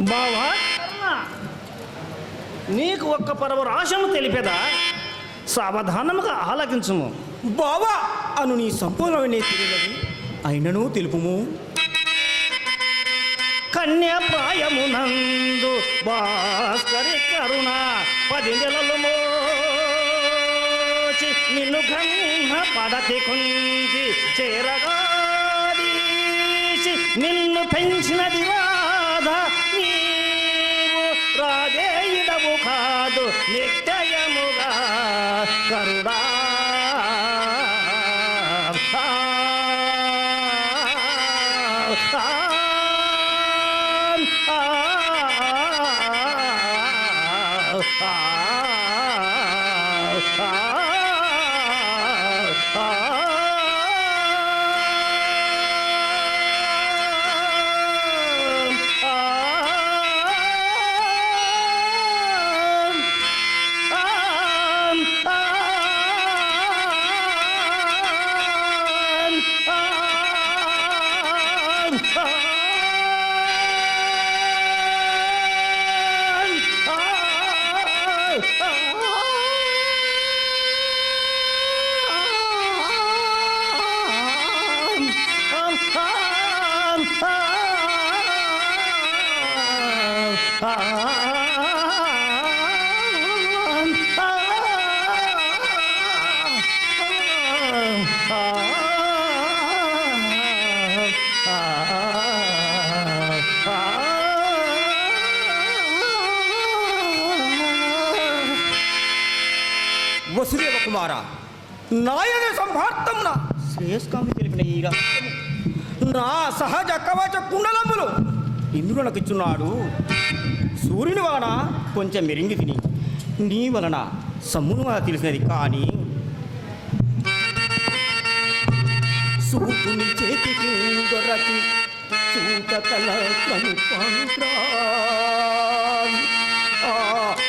బావా నీకు ఒక్క పరవరాశము తెలిపేదా, సావధానముగా ఆలకించుము. బావా అను నీ సంపూర్ణమైన తెలియదు అయినను తెలుపుము. కన్యాప్రాయమునందు భాస్కరి కరుణ 10 నెలలు మోచి నిన్ను కన్న పడతి కుంచి చేరగాదీసి నిన్ను పెంచినది రాధ, నీవు రాజేయుడవు కాదు నిత్యయముగా కరుడా. వసుదేవ కుమార, నాయన సంభార్తమున శ్రేయస్కామి తెలిపిన ఈ రహస్యము నా సహజ కవచ కుండలములు ఇంద్రునకిచ్చున్నాడు. సూర్యుని వలన కొంచెం మెరింగి తిని నీ వలన సమ్మును తెలిసినది, కానీ సూర్యుని చేతికి దొరకి చూతకల ప్రముఖంత్రా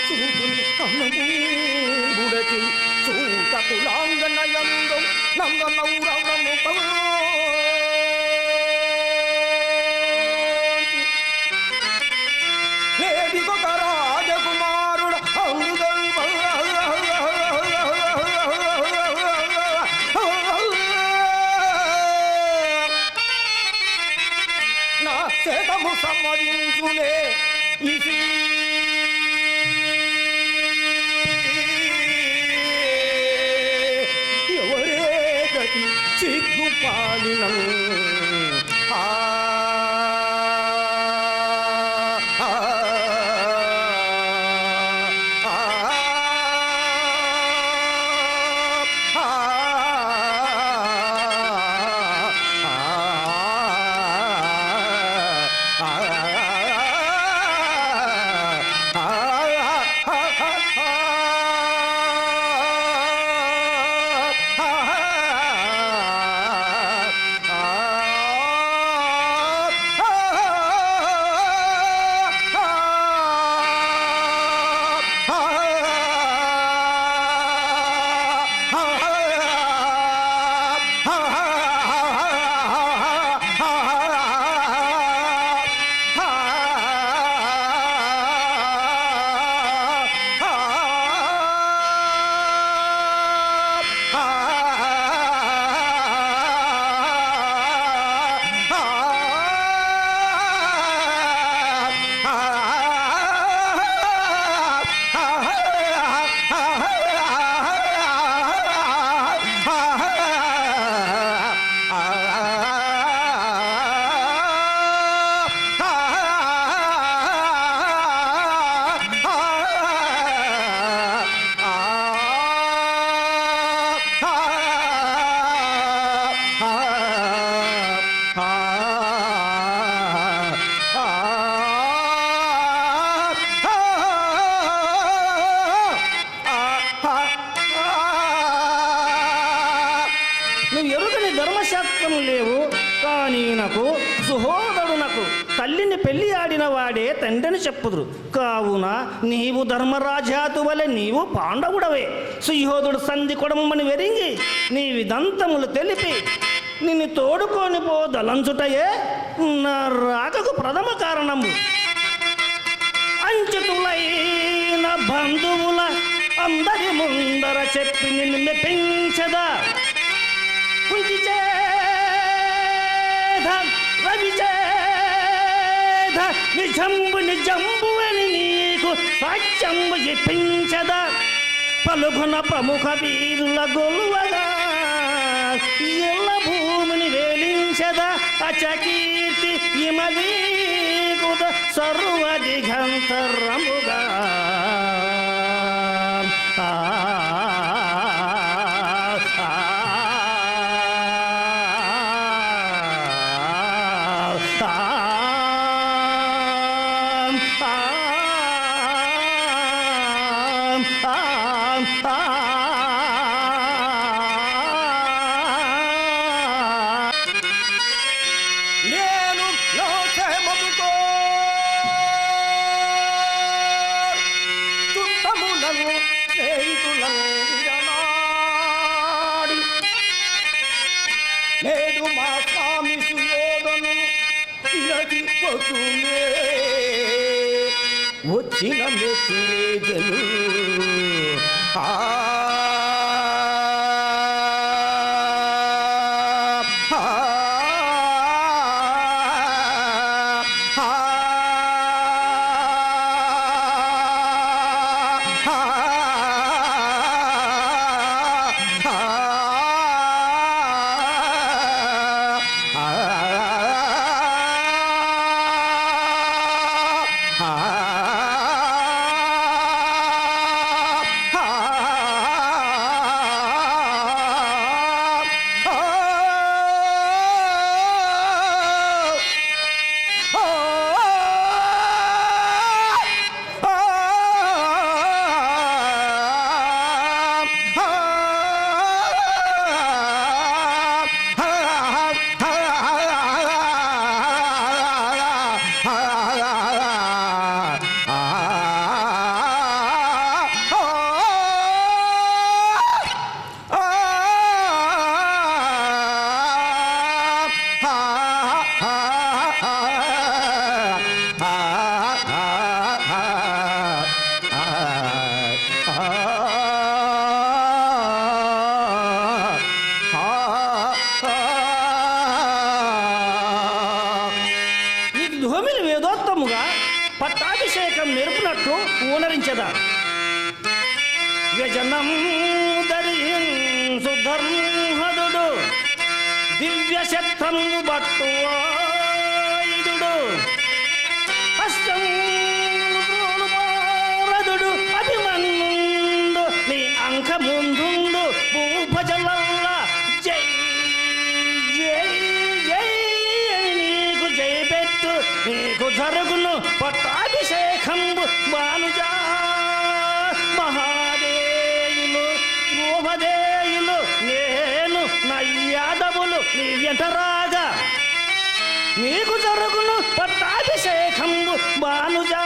సూర్యుని అన్నమూడకి చూత కులాంగనయందం నందనౌరవము నేదికొక రాజకుమారుడ నా చేతము సమ్మదించులే ఇది సిగ్గుపాలినను నువ్వు ఎరుగని ధర్మశాస్త్రం లేవు, కానీ నాకు సుహోదరునకు తల్లిని పెళ్లి ఆడిన వాడే తండ్రిని చెప్పుదురు. కావున నీవు ధర్మరాజాతు వలె నీవు పాండవుడవే. సుయోధుడు సంధి కొడమని వెరింగి నీ విదంతములు తెలిపి నిన్ను తోడుకొని పోదలంచుటయే నా రాకకు ప్రథమ కారణము. అంచుతులైన బంధువుల అందరి ముందర చెప్పి నిన్ను మెప్పించదా. నిజంబు నిజంబు అని నీకు సాక్ష్యంబు చెప్పించదా. పలుగున ప్రముఖ వీరుల గొలువగా ఎల్ల భూమిని వేలించదా. అచకీర్తి ఇమదీకుత సర్వదిగంతరముగా నేను లోకముతో చుట్టములను స్నేహితులను విడనాడి నేడు మా స్వామి సుయోధను తిరగి పోతునే వచ్చిన మెతురేజను వేదోత్తముగా పట్టాభిషేకం నేర్పునట్టు ఊనరించదా. వ్యజనం ధరించు ధర్మహదుడు దివ్య శత్రంగు బట్టు ఆయుధుడు అష్టమురదుడు అభిమన్యుడు నీ అంక ముందుండు భూభజలల్ల జై జై జై నీకు జై పెట్టు నీకు జరుగును పట్టాభిషేకంబు బానుజా. మహాదేయులు గోపదేయులు నేను నా యాదవులు నీ వెంటరాగా నీకు జరుగును పట్టాభిషేకంబు బానుజా.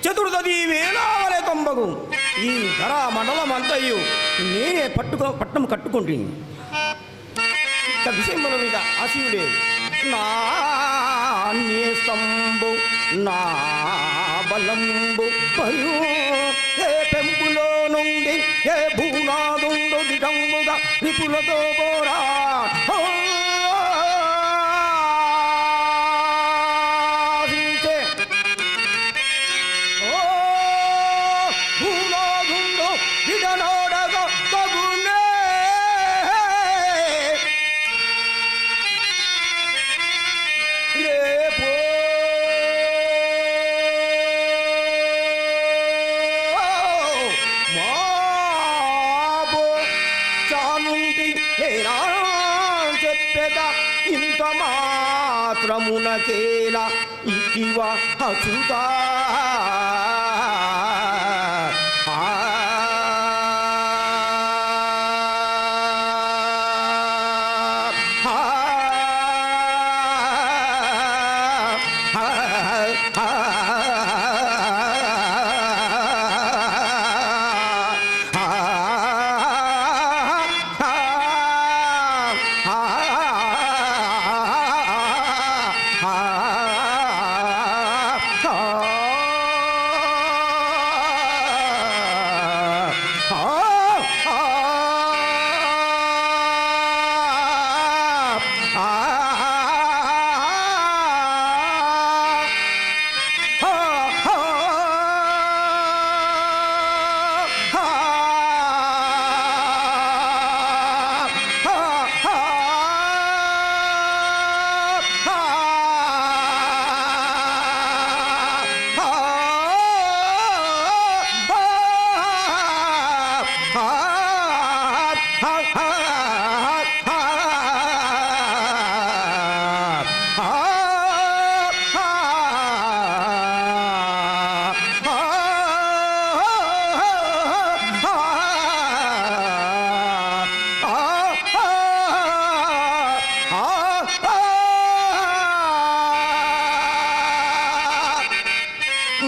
చతుర్దది వేలావలే తొంబగు ఈ ధరా మండలమంతయు నేనే పట్టం కట్టుకుంటుంది విషయముల మీద ఆశయుడే నా నేస్తంబు నా బలంబు మరియు ఏ పెంపులో నుండి ఏ భూనాదుండు దిటంబుగా విపులతో పోరా ఇంత మాత్రమునకేలా ఇటివ అచుతా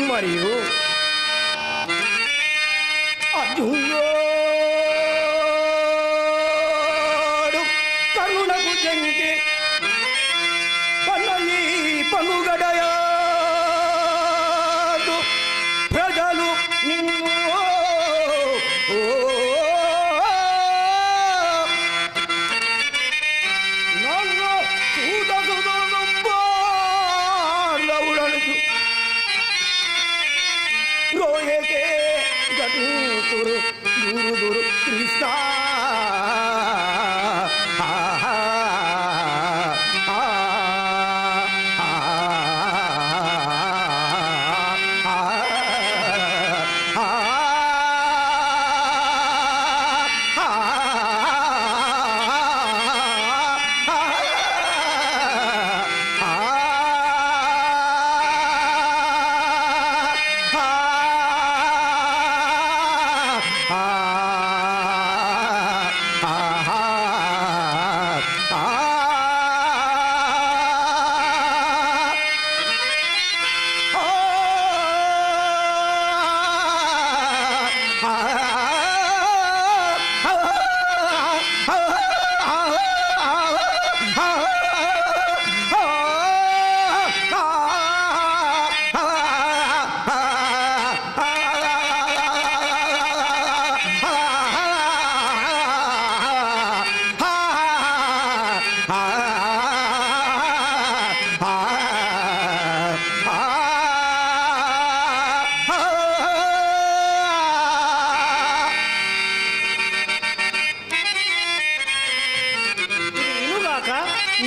మరియు అర్జునుడు కరుణకు జంకి పన్నయి పనుగడయాదు ప్రజలు నిన్ను నన్ను చూడసుదనుడు రోయకే గట తురు దూరు దూరు కృష్ణ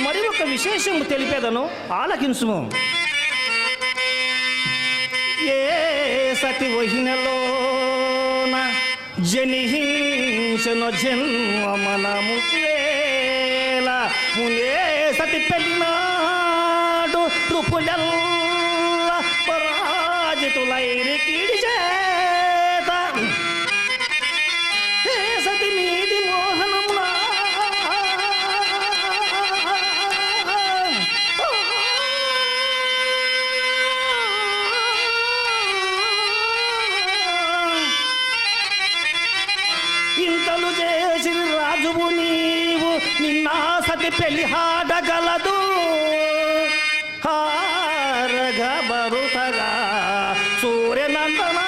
మరి ఒక విశేషము తెలిపేదను ఆలకించుము. ఏ సతి వహినలోన జనిహించను జన్మమనము వేళ మునే సతి పెళ్ళినాడు రుపులెల్ల పరాజితులైరి కీడి చేత ఏ సతి మీది మోహనమునా ఇంతలు చేసి రాజువు నీవు నిన్నా సతి పెళ్లి హాడగలదు హారగ బరుతగా సూర్యనందన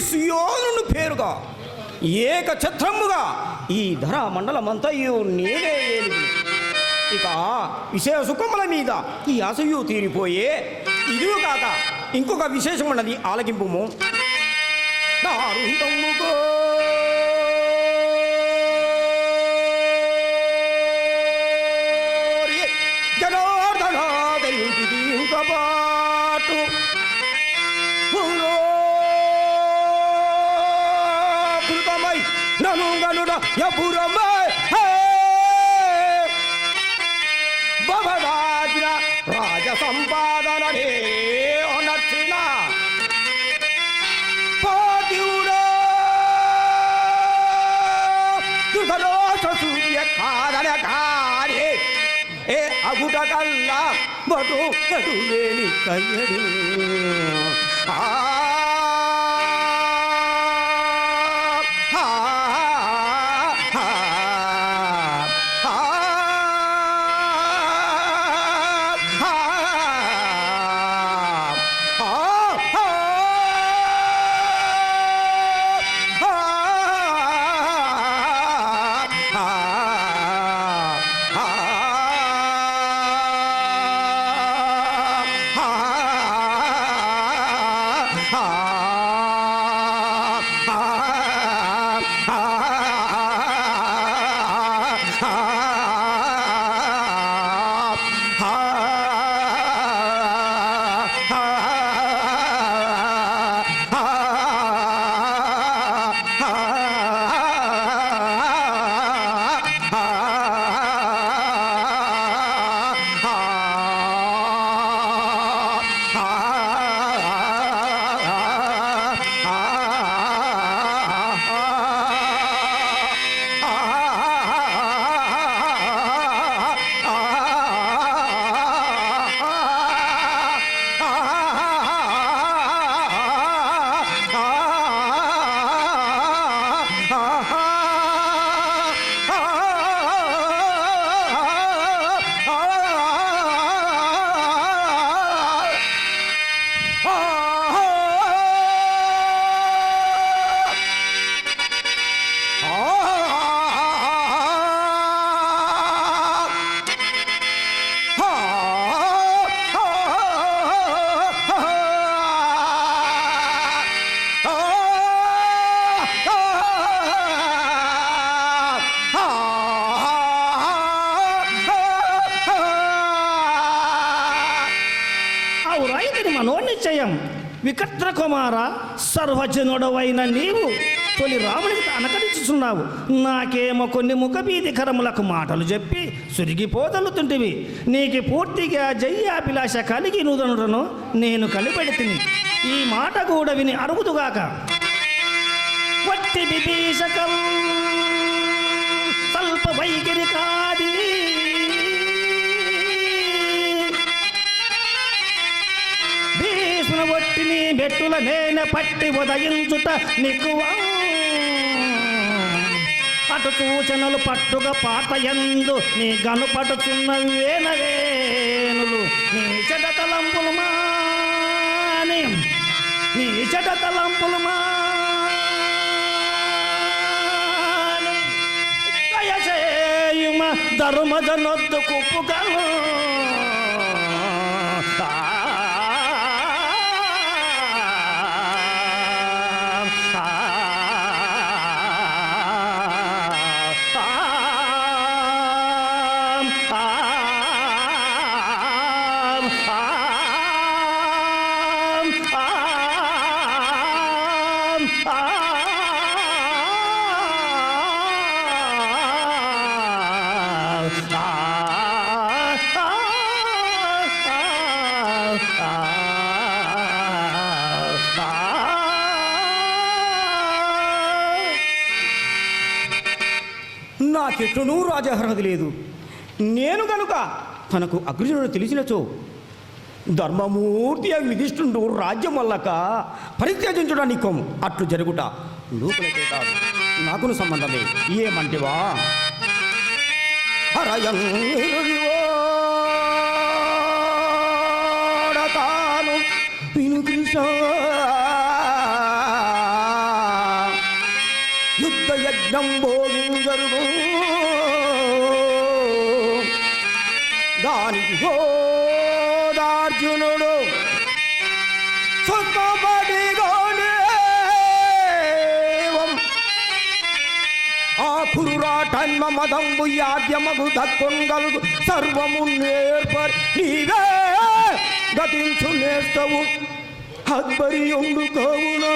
సియోను పేరుగా ఏక ఛత్రముగా ఈ ధరా మండలమంతయు నేనే ఏలిది. ఇక విషయ సుఖముల మీద ఈ అసూయు తీరిపోయే ఇదియు కాక ఇంకొక విశేషం ఉన్నది ఆలకింపుము. దారుణముగో జనార్దన తెలిపిది ఇంక బాటు ననుగనుడ యపురమై బబరాజుల రాజ సంపాదననే అనర్చిన పాటివుడ దుర్గదోష సూర్య కాదన కారే ఏ అగుట కల్లా బటు కడులేని కయ్యడు మనోనిశ్చయం వికట్ర కుమార సర్వజనుడవైన నీవు తొలి రామునికి అనకరించుచున్నావు. నాకేమో కొన్ని ముఖభీతికరములకు మాటలు చెప్పి సురిగిపోతలుతుంటివి. నీకు పూర్తిగా జయ్యాభిలాష కలిగి నుదనుడను నేను కలిపెడితిని. ఈ మాట కూడా విని అరుగుదుగాక. వట్టి విభీషకం స్వల్ప వైఖరి కాది ఒట్టిని బెట్టుల నేన పట్టి ఉదయించుట నీకువా. అటు సూచనలు పట్టుగా పాట ఎందు నీ గనుపటుచున్న వేణవేణులు నీ చెడతలంపులు మాని నీ చెడతలంపులు మాని దయచేయుమ ధర్మజనొద్దు కుప్పుగను. నాకెట్టునూ రాజార్హత లేదు. నేను గనుక తనకు అగ్రజుడు తెలిసినచో ధర్మమూర్తి యుధిష్ఠిరుడు రాజ్యం వల్లక పరిత్యజించడానికి అట్లు జరుగుట లోపలకే కాదు నాకును సంబంధమే. ఏమంటివా హరయంతాను విను కృష్ణ యుద్ధ యజ్ఞం భోగించరుగు దానికి గోదార్జునుడు ఆ కురురాటన్మ మదంబు యాద్యమగు దక్కొంగలుగు సర్వము నేర్పరి నీవే గతించు నేస్తవు అక్బరి ఉండు కవునా.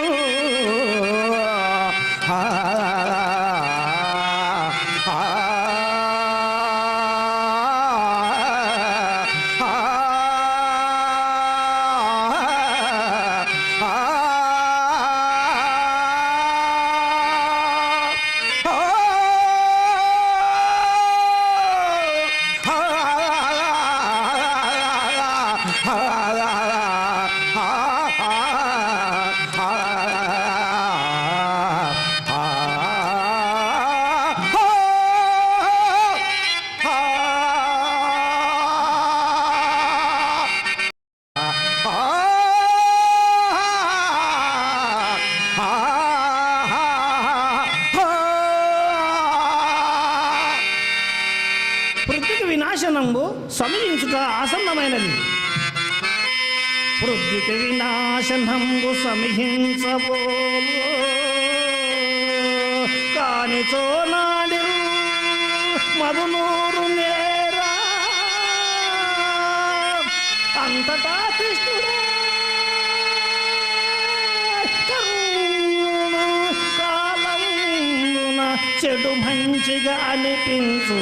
పృథ్వీకి వినాశనంబు సమయించుట ఆసన్నమైనది. పృథ్వీకి వినాశనంబు సమయించబోలు కాని చోనాడి మధునూరు నేరా అంతటా కృష్ణుడు కాలమున చెడు మంచిగా అనిపించు.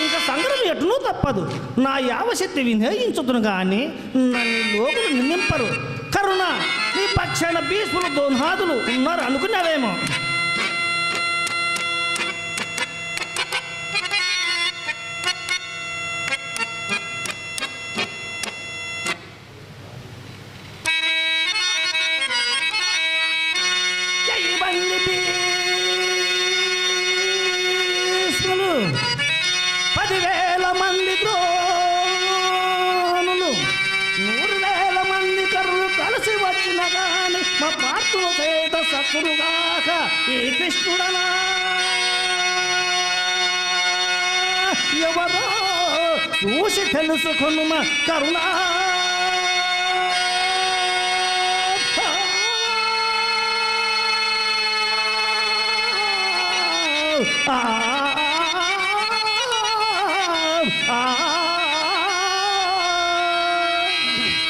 ఇంకా సంగ్రహం ఎట్లూ తప్పదు. నా యావశక్తి వినియోగించుతును కానీ నన్ను లోకులు నింపరు. కరుణ నీ పక్షాన భీష్ములు దోన్హాదులు ఉన్నారు అనుకున్నావేమో. వచ్చునుగాక ఈ కృష్ణుడనా ఎవరో చూసి తెలుసుకొనుమ కరుణా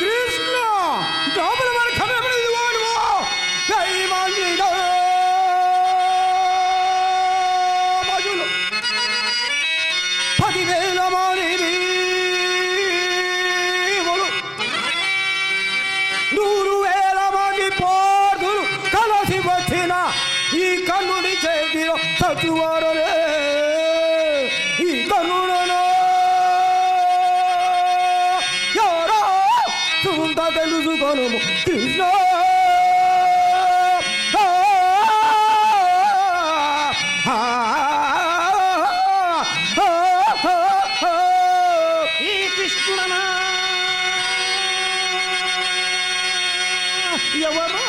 కృష్ణ డబ్బులు మన కనబడేది వాడు మజులు 10,000 మంది 100,000 మంది పోర్దులు కలసి వచ్చిన ఈ కన్నుడి చేతిలో చచ్చువారలే ఈ కన్నుడలో ఎవరో చుంత తెలుసుకొను కృష్ణ ఈ కృష్ణుడనా ఎవరో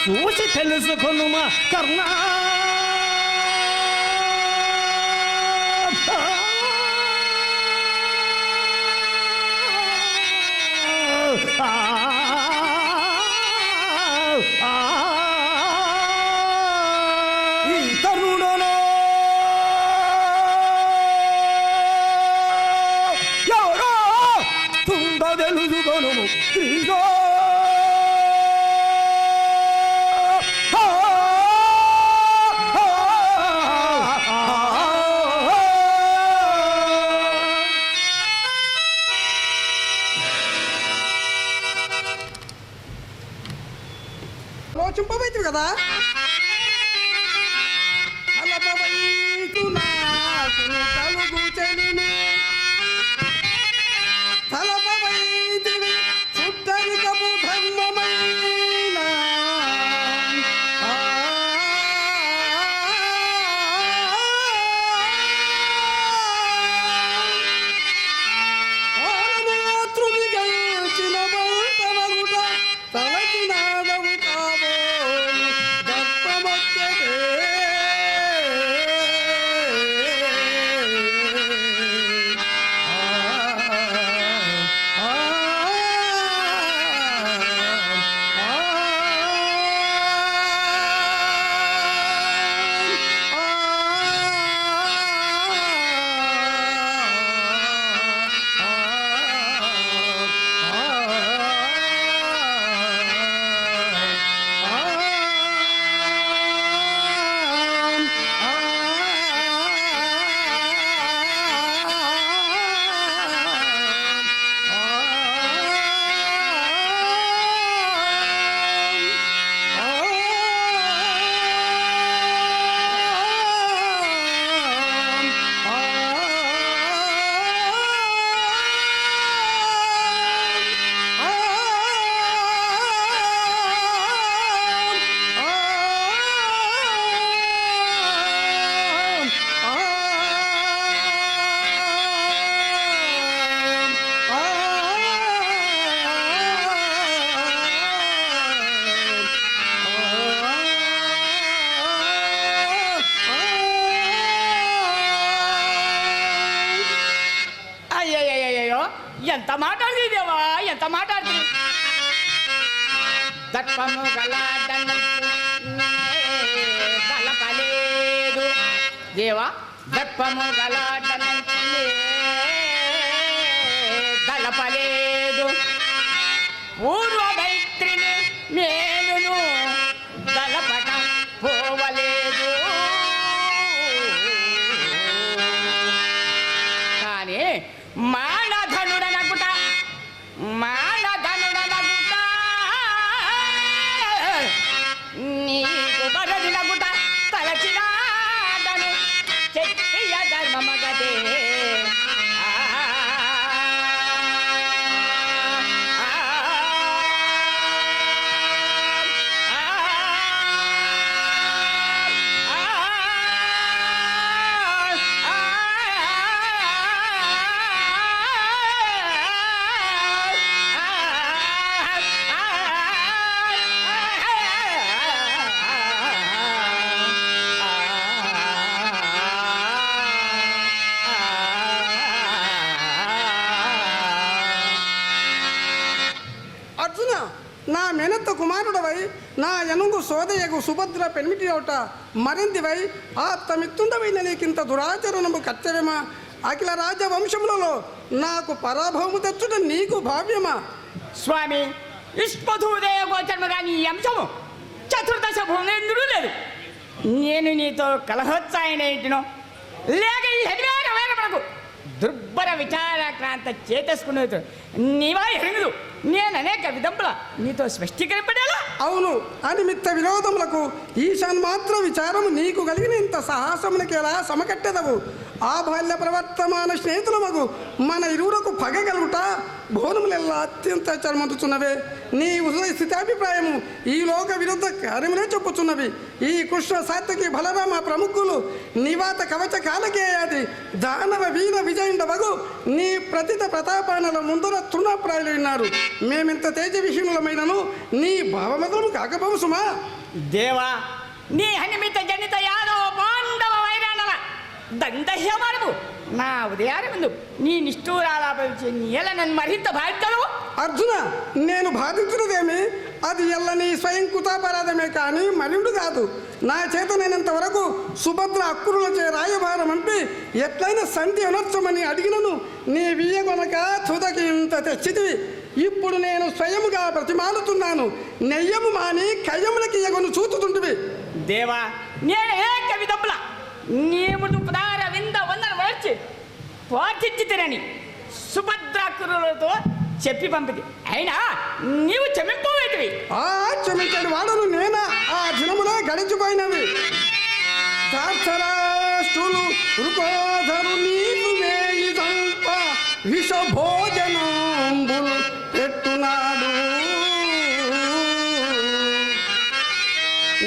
చూసి తెలుసుకొనుమ కరుణా ఈ కరుణలో ఎవరో తుండ తెలుసుకొను కృష్ణ ఆలోచింపబోయింది కదా తలపవైతు నాకు కలుగు చెలిని తలపవైతివి చుట్టరికపు ధర్మమైన మాతృని గెలిచిన బౌతమగుట తలచినాదవు కాబోలు దర్పమొక్కటే అయ్యో ఎంత మాట్లాడింది దేవా, ఎంత మాట్లాడుతుంది. దర్పము గల తలపలేదు దేవా, దర్పము గల తలపలేదు. పూర్వ మైత్రిని మేలును తలపట పోవలేదు. కానీ మానధనుడనగుట నీకు బరదినగుట తలచినాడను చెప్పియ ధర్మమగదే. నా ఎనుగు సోదయగు సుభద్ర పెనిమిటి ఒకట మరిందివై ఆప్తమిత్తుండవైన నీకింత దురాచరణము కర్తవ్యమా? అఖిల రాజ్య వంశములలో నాకు పరాభవము తెచ్చుట నీకు భావ్యమా? స్వామి ఇష్పధూదయ గోచరము కానీ ఈ అంశము చతుర్దశ భువనేంద్రుడు లేదు. నేను నీతో కలహోత్సాయనో లేక ఈ హరివేర వేరపడకు దుర్భర విచారాక్రాంత చేతేసుకునేది నీవా ఎరుగుదు. నేను అనేక విధంపుల నీతో స్పష్టీకరింపడేలా. అవును, అనిమిత్త విరోధములకు ఈశాన్ మాత్ర విచారము నీకు కలిగిన ఇంత సాహసమునికి ఎలా సమకట్టెదవు? ఆ బాల్య ప్రవర్తమాన స్నేహితులమగు మన ఇరువురకు పగగలుగుట భోనములెల్లా అత్యంత చర్మంటుచున్నవే. నీ ఉదయ స్థితాభిప్రాయము ఈ లోక విరుద్ధ కార్యములే చెప్పుచున్నవి. ఈ కృష్ణ సాత్వికి బలరామ ప్రముఖులు నివాత కవచ కాలకేయాది దానవ వీర విజయుండవగు నీ ప్రతిత ప్రతాపానల ముందర తృణప్రాయులు ఉన్నారు. మేమింత తేజ విషయములమైనను నీ భావమతులు కాకపోవు సుమా. దేవా, నీ హనిమిత జనిత యాదవ పాండవ వైరాణల దండహ్యమానము నా ఉదయాన్ని ముందు నీ నిష్ఠూరాలాపరిచి నీల నన్ను మరింత బాధ్యతలు. అర్జున, నేను బాధించినదేమి అది ఎల్లని స్వయం కృతాపరాధమే కానీ మరిండు కాదు. నా చేతనైనంత వరకు సుభద్ర అక్కురులచే రాయభారం అంపి ఎట్లయినా సంధి అనర్చమని అడిగినను నీ వియ్యగొనక తుదకి ఇంత తెచ్చితివి. ఇప్పుడు నేను స్వయముగా ప్రతిమాలుతున్నాను. నెయ్యము మాని కయ్యములకి ఎగను చూతుతుంటివి. దేవా, నేను ఏక విధముల నీ ముందు పదార వింద వందన వచ్చి పాటించి తినని సుభద్రాకురులతో చెప్పి పంపిది. అయినా నీవు క్షమింపవేటివి. ఆ క్షమించని వాడను నేనా? ఆ దినములే గడిచిపోయినవి. ధార్తరాష్ట్రులు వృకోధరు నీకు వేయి సంప విష భోజనంబులు పెట్టునాడు.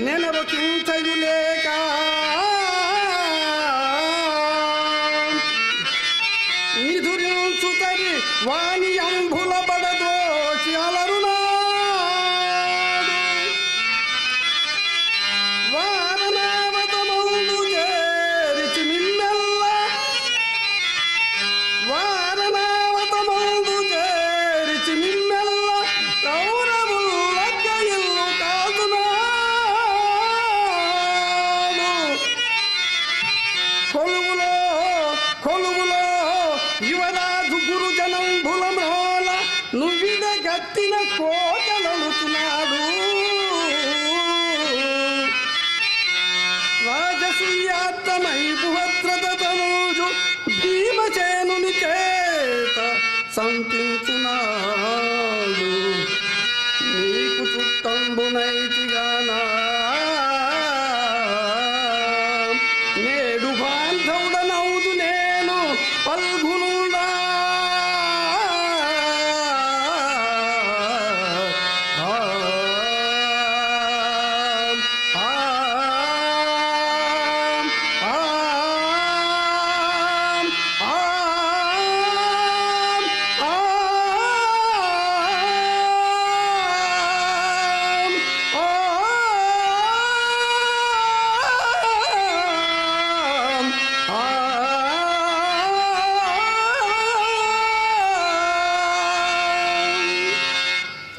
నెనరు చింతయులేక నిధురించుతరి వాణి అంబుల బడదోచి అలరునాడు. వారణావతమౌలు చేరిచి మిమ్మెల్ల వారణావతమౌలు చేరిచి మిమ్మెల్ల కౌరవులక్క ఇల్లు కాదునాడు. కొలువులో కొలువులో యువరాజు గురుజనం బులమ్రోల నువ్విద గట్టిన కోటలనుతున్నాడు. రాజసూయాత్తమై భుభద్రత తనూజు భీమసేనుని చేత సంతించున్నాడు. నీకు చుట్టంబునైతిగానా నేడు బాంధవుడనవుదు నేను పల్గునుడా.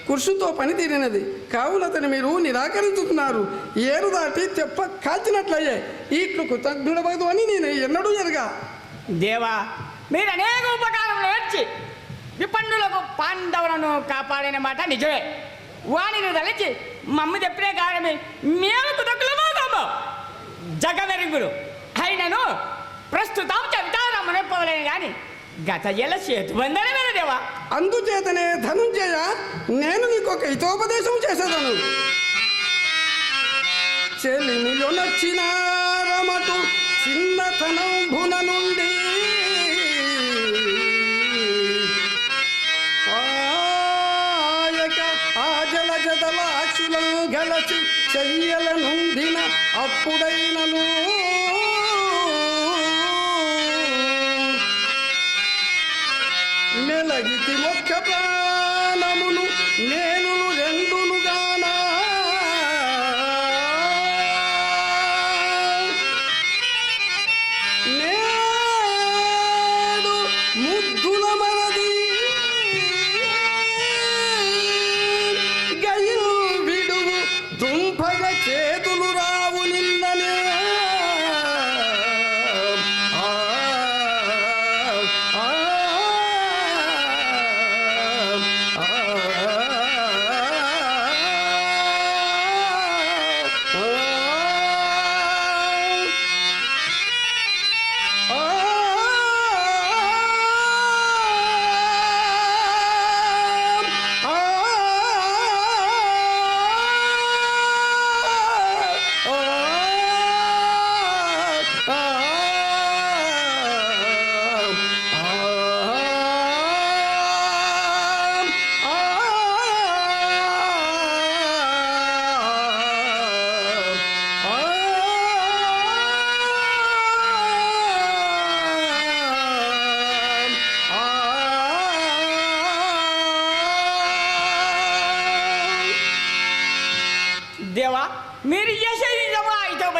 కృషితో పనితీరినది కావున అతని మీరు నిరాకరించుతున్నారు. ఏరు దాటి తెప్ప కాల్చినట్లయ్యే ఇట్లు కృతజ్ఞుడవదు అని నేను ఎన్నడూ ఎరగా. దేవా, మీరు అనేక ఉపకారంలో వచ్చి విపన్నులకు పాండవులను కాపాడిన మాట నిజమే. వాణిని తలచి మమ్మ చెప్పినే కారణమే మేము కృతజ్ఞులమో జగమెరుగులు అయినను ప్రస్తుతం చెబుతాను మనపోలేను కానీ గత ఏళ్ళ చేతుబందనే దేవా. అందుచేతనే ధనుంజయ నేను నీకు ఒక హితోపదేశం చేసేదను. చెలిమిలో నచ్చిన రమటు చిన్నతనం భున నుండి పాయక ఆ జల జదలాక్షులను గలచి చెయ్యల నుండిన అప్పుడైనను మెలగితి మొక్క ప్రాణమును నేను రెండునుగానా నేడు ముద్దుల మరది గయు విడువు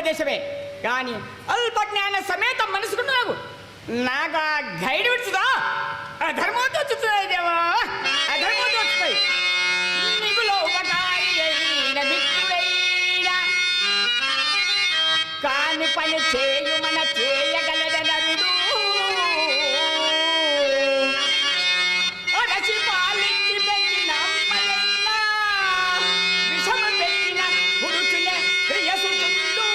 ఉపదేశమే కానీ అల్ప జ్ఞాన సమేత మనసుకున్నావు నాకు ఆ గైడ్ విడుచుదా అధర్మంతో వచ్చుతున్నాయి దేవా అధర్మంతో వచ్చుతాయి మిగులో ఉపకారి అయిన మిత్రుడైన కాని పని చేయుమన చేయగలదనరుడు అరచి పాలించి పెంచిన అమ్మలైనా విషమ పెట్టిన పురుషుల ప్రియసుతుండు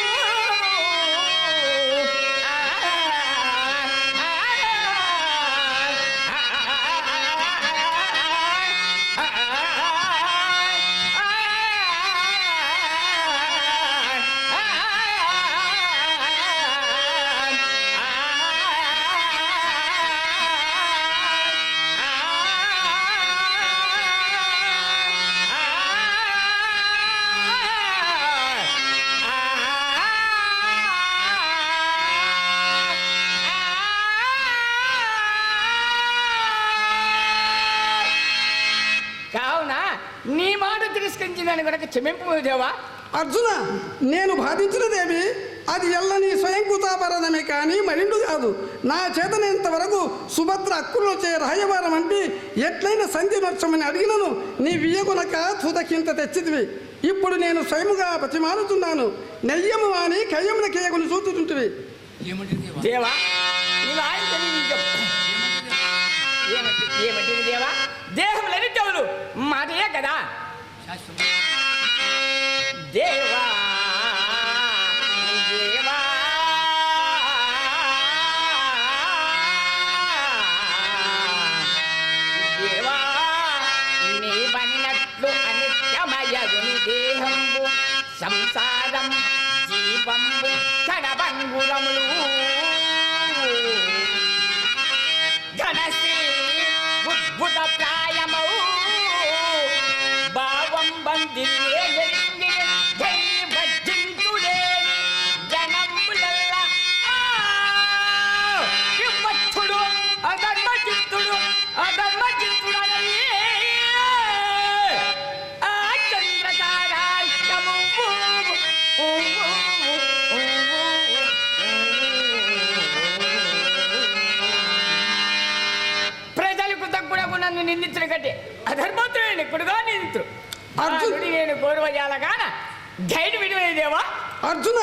కావున నీ మాట తిరస్కరించిందని కనుక క్షమింపు దేవా అర్జున నేను బాధించినదేమి అది ఎల్లని స్వయంకృతాపరాధమే కానీ మరిండు కాదు నా చేతనేంతవరకు సుభద్ర అక్కులో చే రాయవారం అంటే ఎట్లయిన సంధి నర్చమని అడిగినను నీ వియ్యగునక తుదకింత తెచ్చితివి ఇప్పుడు నేను స్వయముగా బతిమాలుతున్నాను నెయ్యము అని కయ్యమున కేయకుని చూచుతుంటివి దేవా నీవు ఆయన ఏమంటుంది దేవా దేహం లేని చెవులు మాటయే కదా దేవా దేవా దేవా నీ పనినట్లు అనిత్యమయగుని దేహంబు సంసారం జీవంబు కడబంగురములు ఘనశ్రీ ఉద్భుత ప్రాయమౌ భావం బందిలే భజింతుడే జనములల్ల విపత్తుడు అధర్మచిత్తుడు అధర్మచిత్తుడని ఆ చంద్రతారాష్టము ప్రజలకు తగ్గుడకు నన్ను నిందించడు కట్టే అధర్మవంతుడు ఎక్కడుగా నిందితుడు అర్జునుడి నేను గౌరవజాలగాన గైడ్ విడివేదేవా అర్జున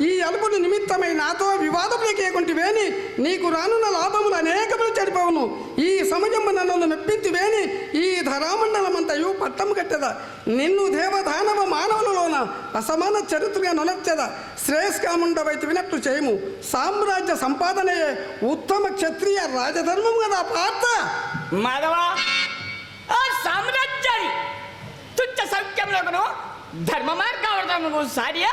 ఈ అల్పుడు నిమిత్తమై నాతో వివాదములు కేకుంటివేని నీకు రానున్న లాభములు అనేకములు చెడిపోవును ఈ సమయము నన్ను మెప్పింటివేని ఈ ధరామండలమంతయు పట్టము కట్టెద నిన్ను దేవదానవ మానవులలోన అసమాన చరిత్రగా నొనర్చెద శ్రేయస్కాముండవైతే వినట్లు చేయము సామ్రాజ్య సంపాదనయే ఉత్తమ క్షత్రియ రాజధర్మం కదా పార్త మాధవా ఆ సామ్రాజ్యాన్ని తుచ్చ సౌఖ్యంలోను ధర్మ మార్గావడము సారియా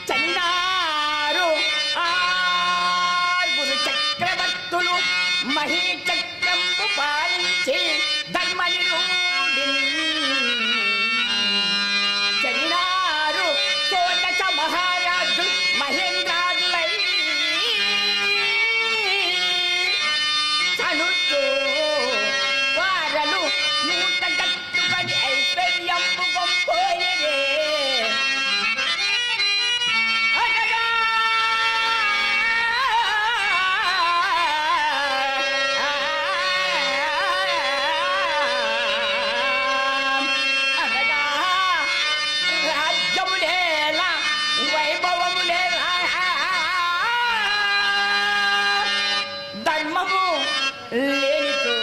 చన్నారు ఆరుగురు చక్రవర్తులు మహీచక్రంబు పాలించి ధర్మనిరూఢి చన్నారు సోదచ మహారాజు మహేంద్రాదులై చనుచు వారలు మూట కట్టుబడి ఐశ్వర్యంబు గొంపోయరే అనగా అనగా రాజ్యములేలా వైభవములేలా ధర్మము లేనితో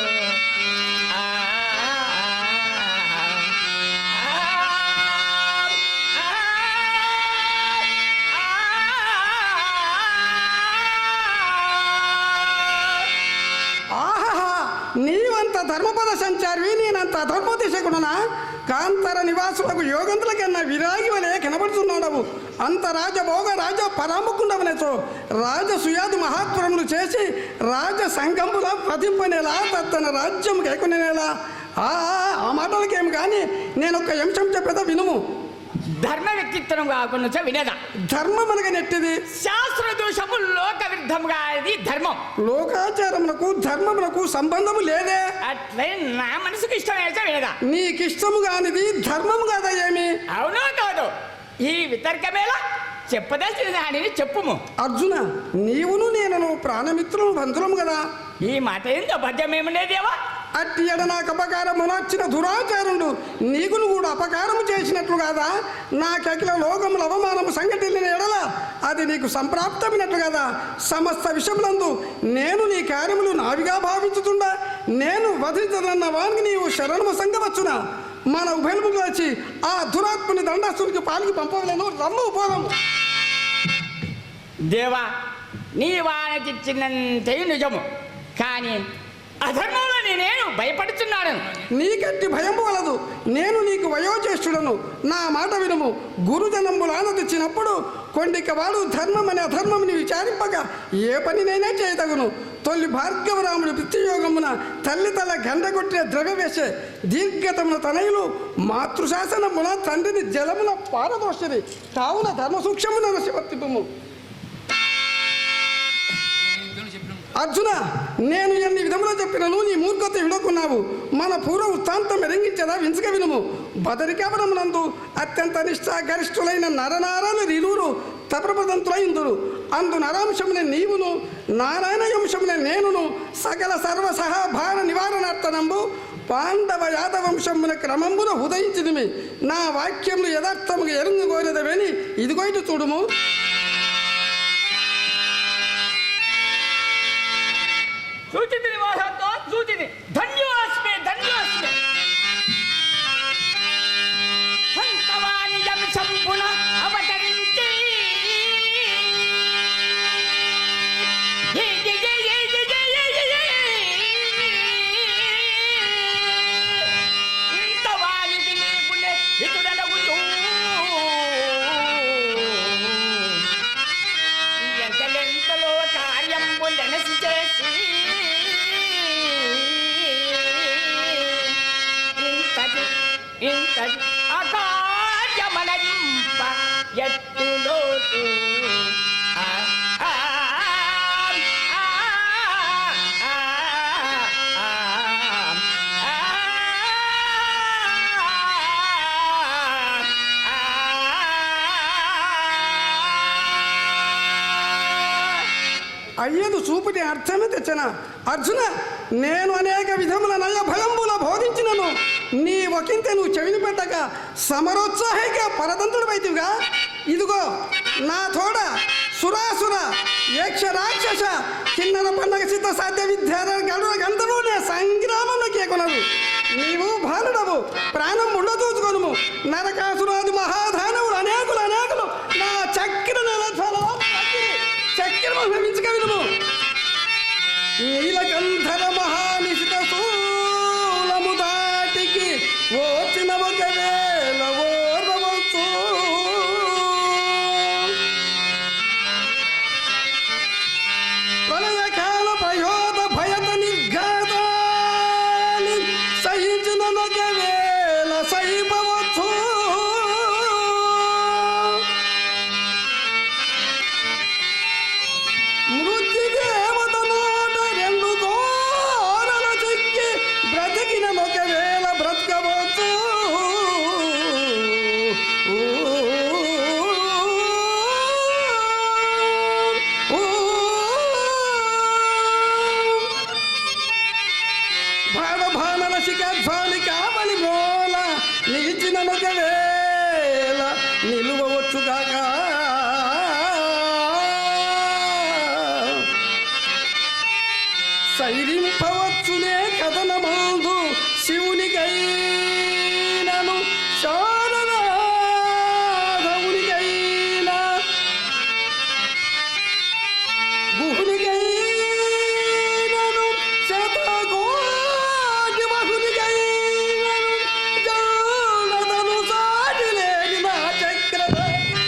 ఆహా నీవంత ధర్మపద సంచారి నేనంత అధర్మోదేశకుడనా కాంతర నివాసులకు యోగంతుల కన్నా విరాగి వలె కనబడుతున్నాడవు అంత రాజభోగ రాజ పరాముకుండవనేచో రాజసుయాది మహాత్వరములు చేసి రాజ సంఘముల ప్రతింపనేలా తన రాజ్యం కేకునేలా ఆ మాటలకేమి కానీ నేను ఒక అంశం చెప్పేదా వినుము ధర్మ వ్యక్తిత్వం కాకుండా వినేదా ధర్మం అనగా నెట్టిది శాస్త్ర దోషము లోక విరుద్ధముగా ఇది ధర్మం లోకాచారములకు ధర్మములకు సంబంధము లేదే అట్లే నా మనసుకు ఇష్టం అయితే వినేదా నీకిష్టము కానిది ధర్మము కాదా ఏమి అవునో కాదు ఈ వితర్కమేలా చెప్పదలసిన దానిని చెప్పుము. అర్జున, నీవును నేను ప్రాణమిత్రులు బంధువులము కదా. ఈ మాట ఏందో భద్రమేముండే దేవా. అట్టి ఎడ నాకు అపకారము నచ్చిన దురాచారుడు నీకును కూడా అపకారము చేసినట్లు కాదా. నాకఖిల లోకముల అవమానము సంఘటిల్లిన ఎడల అది నీకు సంప్రాప్తమైనట్లు కదా. సమస్త విషములందు నేను నీ కార్యములు నావిగా భావించుతుండా నేను వధించదన్న వానికి నీవు శరణము సంగవచ్చునా. మన ఉభయము వచ్చి ఆ దురాత్మని దండాసునికి పాలికి పంపవలేను. రమ్ము పోదాము. దేవా, నీ వానకిచ్చినంతయు నిజము, కానీ అధర్మంలో నేను భయపడుతున్నాను. నీకట్టి భయం వలదు. నేను నీకు వయోజ్యేష్ఠుడను. నా మాట వినుము. గురుజనంబులు ఆనందించినప్పుడు కొండికవాడు ధర్మమని అధర్మమని విచారింపగా ఏ పనినైనా చేయతగును. తొలి భార్గవరాముడు పితృయోగమున తల్లి తల గండ కొట్టిన ద్రవ్య వేసే దీర్ఘతమున తనయులు మాతృశాసనమున తండ్రిని జలమున పారదోషది. కావున ధర్మ సూక్ష్మమున శివర్తిపము. అర్జున, నేను ఎన్ని విధములో చెప్పినను నీ మూర్ఖత విడకున్నావు. మన పూర్వ వృత్తాంతం మెరంగించదా వించక వినుము. బదరికావనమునందు అత్యంత నిష్ఠా గరిష్ఠులైన నరనారాలు ఇరువురు తప్రపదంతులైందురు. అందు నరాంశమున నీవును నారాయణ వంశమున నేనును సకల సర్వసహా భార నివారణార్థనంబు పాండవ యాదవంశమున క్రమంబున ఉదయించినమి. నా వాక్యములు యథార్థముగా ఎరుంగోరేదవేని ఇదిగోయిటు చూడుము. సూచితి నివాసంతో సూచితి ధన్యోస్మి ధన్యోస్మి. సంతవానిజం సంపున అవతరించి ఇంతవానికి నీకునే ఇతుడనగుతూ ఎంతలెంతలో కార్యంబులనసి చేసి ఇంతటి అకార్యమనయింప ఎత్తులోటు అయ్యదు చూపుటి అర్థమే తెచ్చన. అర్జున, నేను అనేక విధముల నయ భయంబుల బోధించినను నీ ఒకంతే నువ్వు చెవిని పెట్టక సమరోత్సాహిగా పరతంతుడు వైతివిగా. ఇదిగో నా తోడ సురాసుర యక్ష రాక్షస కిన్నర పండగ సిద్ధ సాధ్య విద్యార గడుల గంటలు నే సంగ్రామంలోకి కొనరు. నీవు బాలుడవు, ప్రాణం ఉండదూచుకొనుము. నరకాసురాది మహాధానవులు అనేకులు అనేకులు నా చక్ర చక్రము భవించక వినుము. నీలకంఠర మహానిశిత శూలము దాటికి ఓచిన ఒకవేళ ఓర్వవచ్చు. ప్రళయకాల ప్రయోగ భయత నిర్ఘాతాన్ని సహించిన ఒకవేళ సహింపవచ్చు. నిలువవచ్చుగాక సైరింపవచ్చునే కథనమందు శివునికైనను శారదాధవునికైనా గుహునికైనను శతకోటి బహునికైనను జలదను సాటి లేని నా చక్రవర్తి.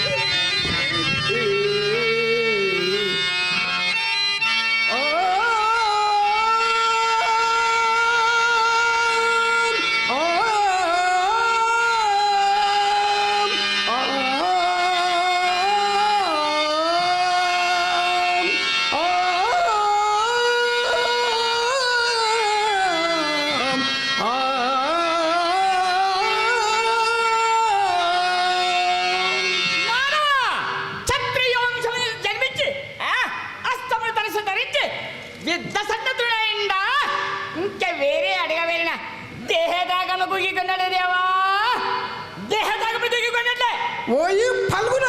ఫల్గున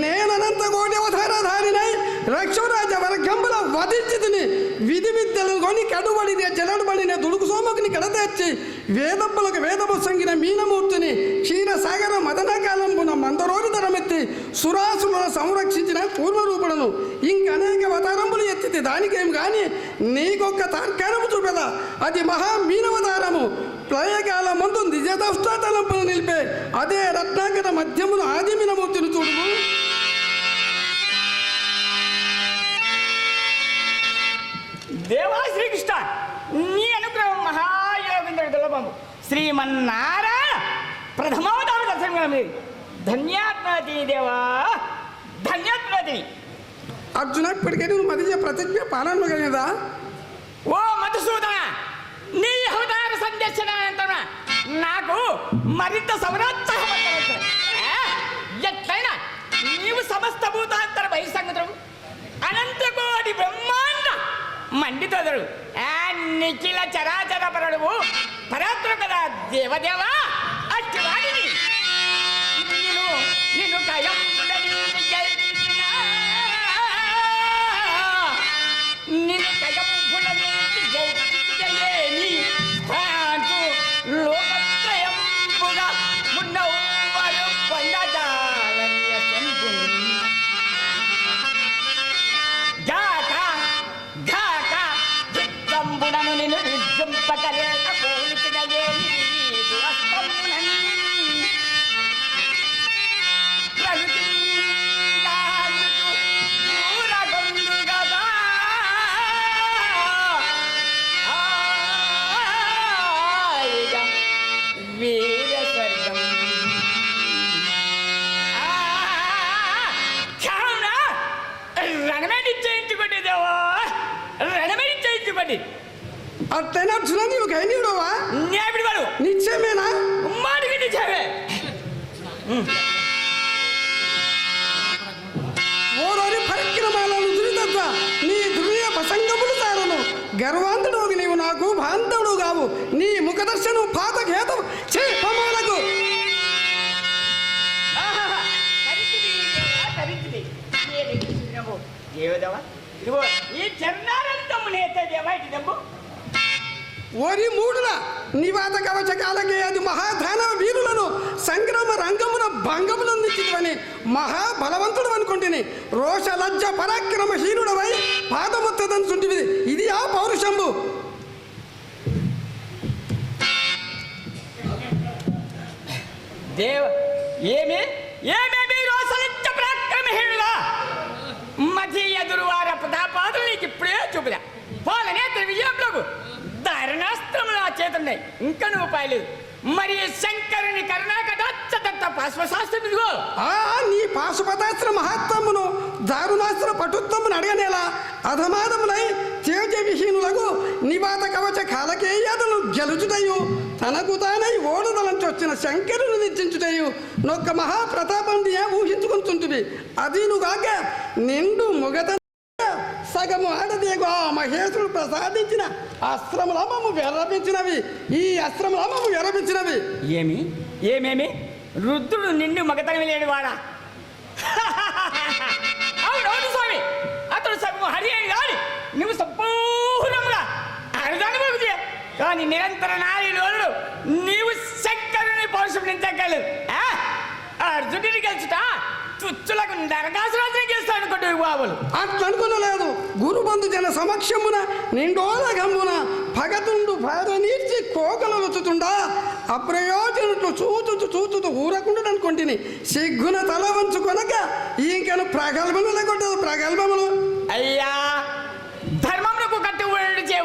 నేనంత కోటి అవతారధారినై రక్షరాజ వర్గంబుల వధించి తిని విధి విద్యలు కొని కడుబడిన జలడుబడిన దుడుకు సోమకుని కడతేర్చి వేదబ్బులకు వేదము సంగిన మీనమూర్తిని క్షీరసాగర మదనకాలంబున మందరోని ధరమెత్తి సురాసులను సంరక్షించిన పూర్వరూపులను ఇంకనేక అవతారములు ఎత్తితే దానికేం కానీ నీకొక్క తార్కాణము చూపెదా అది మహా మీనవతారము ప్రళయకాల ముందు నిజదష్టాతలంపును నిలిపే అదే రత్నాకర మధ్యమును ఆదిమినమూర్తిని చూడుము. దేవా శ్రీకృష్ణ నీ అనుగ్రహం మహాయోగేంద్ర దుర్లభము. శ్రీమన్నారాయణ ప్రథమావతార దర్శనం మీరు ధన్యాత్మతి దేవా ధన్యాత్మతి. అర్జున ఇప్పటికే నువ్వు మధ్య ప్రతిజ్ఞ పాలన కలిగదా? ఓ మధుసూదన నీ అవతార సందర్శన నాకు మరింత సమరోత్సాహం. ఎట్లయినా నీవు సమస్త భూతాంతర బహిసంగతుడు అనంతకోటి బ్రహ్మాండ మండితోదరు నిఖిల చరాచర పరుడువు పరాత్మ కదా దేవదేవా అట్టి వాడిని నిన్ను కయం నిన్ను కయం జయని లోకత్రయంబుగా మున్నవారు పొందజాలన్య శంభుని గాక గాక దిగ్గంబునను నిన్ను విజృంపకలేక పోలిచిన ఏమి దురస్తంబునని ప్రకృతి దూరగొందు గదా వీర స్వర్గం రణమేడి చేయించుకోండి దేవా రణమేడి చేయించుకోండి. అట్లయినా అర్జున నీవు గైనీయుడవా? నేపిడి వాడు నిశ్చయమేనా? మాటికి నిశ్చయమే. ఓరోరి పరిక్రమాలను దురితత్వ నీ దుర్య ప్రసంగములు చాలను గర్వాంతుడు నీవు నాకు భాంతవుడు కావు. నీ ముఖదర్శనం పాతకేతం చేపమాలకు దేవదేవా ఇదిగో ఈ చరణానందము నేత దేవా ఇటు దెబ్బు ఓరి మూడుల నివాత కవచ కాలకే అది మహాధానవ వీరులను సంగ్రామ రంగమున భంగమునందించువని మహాబలవంతుడు అనుకుంటుని రోష లజ్జ పరాక్రమహీనుడవై పాదముత్తదంచుంటివి ఇది ఆ పౌరుషంబు. దేవ ఏమి ఏమేమి రోసలిచ్చ పరాక్రమహీనులా మధ్య ఎదురువార ప్రతాపాదులు నీకు ఇప్పుడే చూపుదా పోలనే విజయంలోకు దారుణాస్త్రములు ఆ చేతున్నాయి ఇంకా నువ్వు పాయలేదు. మరి శంకరుని కరుణాకటాక్షదత్త పాశ్వశాస్త్రం ఇదిగో నీ పాశుపతాస్త్ర మహాత్మమును దారుణాస్త్ర పటుత్వమును అడగనేలా అధమాదములై తేజ విహీనులకు నివాత కవచ కాలకేయాదను గెలుచుటయు తనకు తానై ఓడుదలంచి వచ్చిన శంకరుని నిర్జించుటయు నొక్క మహాప్రతాపంది ఊహించుకుంటుంటివి. అది నుగాక నిండు మొగత సగము ఆడదేగు ఆ మహేశ్వరుడు ప్రసాదించిన అస్త్రములమము విరపించినవి. ఈ అస్త్రములమము విరపించినవి. ఏమేమి రుద్రుడు నిండు మగతనం లేని వాడా? అవునవును స్వామి అతడు సగము హరి అని కాని నువ్వు సంపూర్ణంగా అర్థానుభూతి కానీ నిరంతర నారీలోను నీవు శంకరుని పౌరుషం నించగలదు. అర్జునుడిని గెలుచుట తుచ్చులకు నరకాసురాత్రి గెలుస్తాను అనుకుంటే బాబులు అట్లనుకునలేదు. గురుబంధు జన సమక్షమున నిండోల గమ్మున భగతుండు బాధ నీర్చి కోకలు రుచుతుండా అప్రయోజనట్లు చూచుతూ ఊరకుండా అనుకుంటుని సిగ్గున తల వంచుకొనక ఇంకను ప్రగల్భములు లేకుంటుంది. ప్రగల్భములు అయ్యా ధర్మములకు కట్టి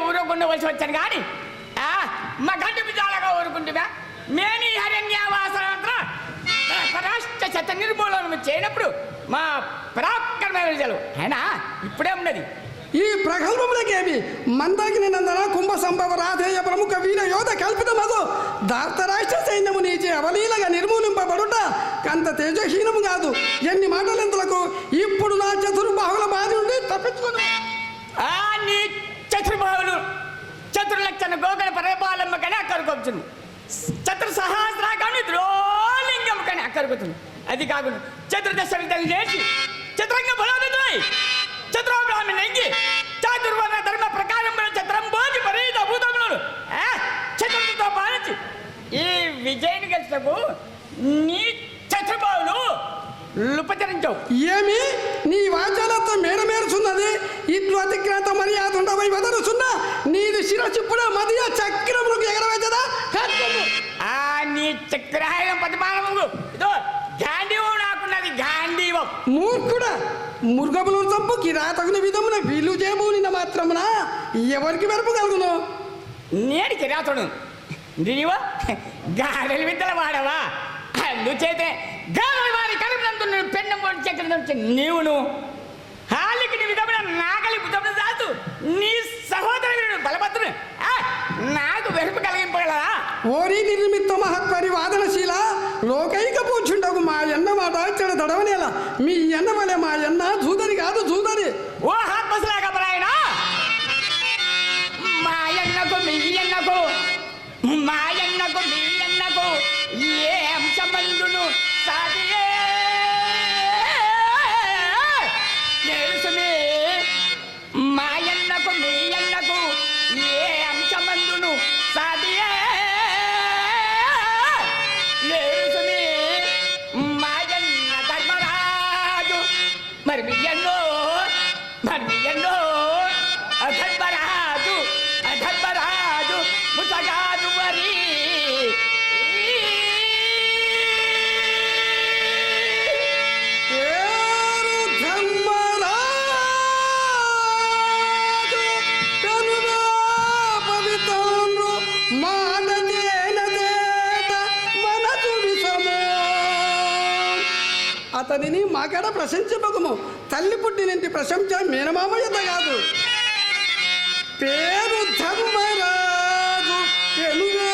ఊరకుండవలసి వచ్చాను కానీ మా గడ్డి విజాలుగా ఊరుకుంటున్నా మేనీ హరణ్యావాసనంతర పరాష్ట్ర శత నిర్మూలన చేయనప్పుడు మా పరాక్రమ విజయాలు అయినా ఇప్పుడే ఉన్నది. ఈ ప్రగల్భములకేమి మందాకిని నందన కుంభ సంభవ రాధేయ ప్రముఖ వీర యోధ కల్పితమగు ధార్తరాష్ట్ర సైన్యము నీచే అవలీలగా నిర్మూలింపబడుట కంత తేజహీనము కాదు. ఎన్ని మాటలెందులకు ఇప్పుడు నా చతుర్బాహుల బాధి ఉండి తప్పించుకుని నీ చతుర్బాహులు చతుర్లక్షణ గోగణ పరిపాలమ్మ కానీ అక్కడికి వచ్చింది. చతుర్ సహస్రాగాన్ని ద్రోలింగం కానీ అక్కడికి వచ్చింది. అది కాకుండా చతుర్దశ విద్యలు నేర్చి చతురంగ బలోదయమై చతురాబ్రాహ్మణ నెంగి చాతుర్వర్ణ ధర్మ ప్రకారం చతురం బోధి పరీత భూతములను చతుర్థతో పాలించి ఈ విజయని గెలుచుటకు నీ చతుర్బావులు లుపచరించవు. ఏమి నీ వాచాలతో మేరమేరుచున్నది ఇట్లు అతిక్రాంత మర్యాద ఉండవై వదరుచున్నా నీది శిరచిప్పుడే మదియ చక్రములకు ఎగరవేచదా ఆ నీ చక్రాయుధం పతిమానము ఇదో గాంధీవం నాకున్నది గాంధీవం. మూర్ఖుడా మృగములు చంపు కిరాతకుని విధమున వీలు చేయబోనిన మాత్రమున ఎవరికి మెరుపు కలుగును? నేను కిరాతుడు నీవో గారెల విద్యల వాడవా? అందుచేతే గాలి వారి కడుపునందు పెన్నం పోటీ చక్రం నుంచి నీవును హాలికి నీ విధమైన నాగలి బుద్ధమును దాచు నీ సహోదరుడు బలభద్రుడు నాకు వెరుపు కలిగింపగలరా? ఓరి నిర్మిత్త మహత్వరి వాదనశీల లోకైక పూచుండకు మా ఎన్న మాట చెడ దడవనేలా మీ ఎన్న వలె మా ఎన్న జూదని కాదు జూదని. ఓ హాత్మసలాగా పరాయణ మా ఎన్నకు మీ ఎన్నకు మా ఎన్నకు మీ ఎన్నకు ఏ అంశమందును సాధియే తెలుసుమే. మా ఎన్నకు మీ ఎన్నకు ఏ అంశమందును సాధియే తెలుసుమే. మా ఎన్న ధర్మరాజు మరి మీ ఎన్నో అధర్మరాజు ముసగాదు వరి అతనిని మాకాడ ప్రశంసింపకము. తల్లి పుట్టినింటి ప్రశంస మేనమామ యుద్ధ కాదు. పేరు ధర్మరాజు తెలుగా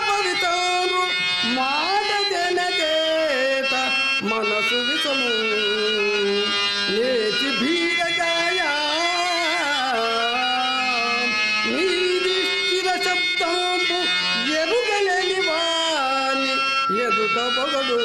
పవితాను మాట జనదేత మనసు విషము నేతి భీరగాయ నీది స్థిర శబ్దంబు ఎరుగలేని వాణి ఎదుట పొగడు.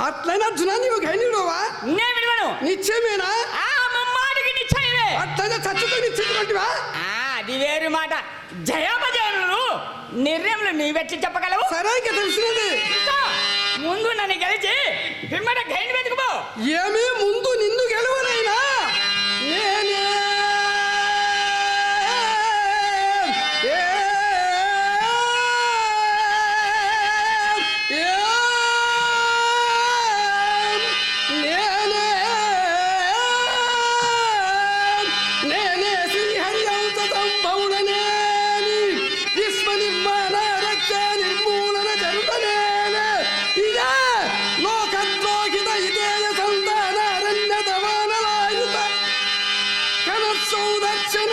అట్లయినా అర్జున నీవు గైనిడువా? నిశ్చయమేనా? అట్లయినా చచ్చుతో నిశ్చయించినట్టువా? అది వేరు మాట. జయాపజయములు నిర్ణయములు నీవెచ్చి చెప్పగలవు? సరే ఇంకా తెలిసినది. ముందు నన్ను గెలిచి పిమ్మట గైని వెతుకుపో. ఏమి ముందు నిన్ను గెలవనైనా నేనే దక్షిణ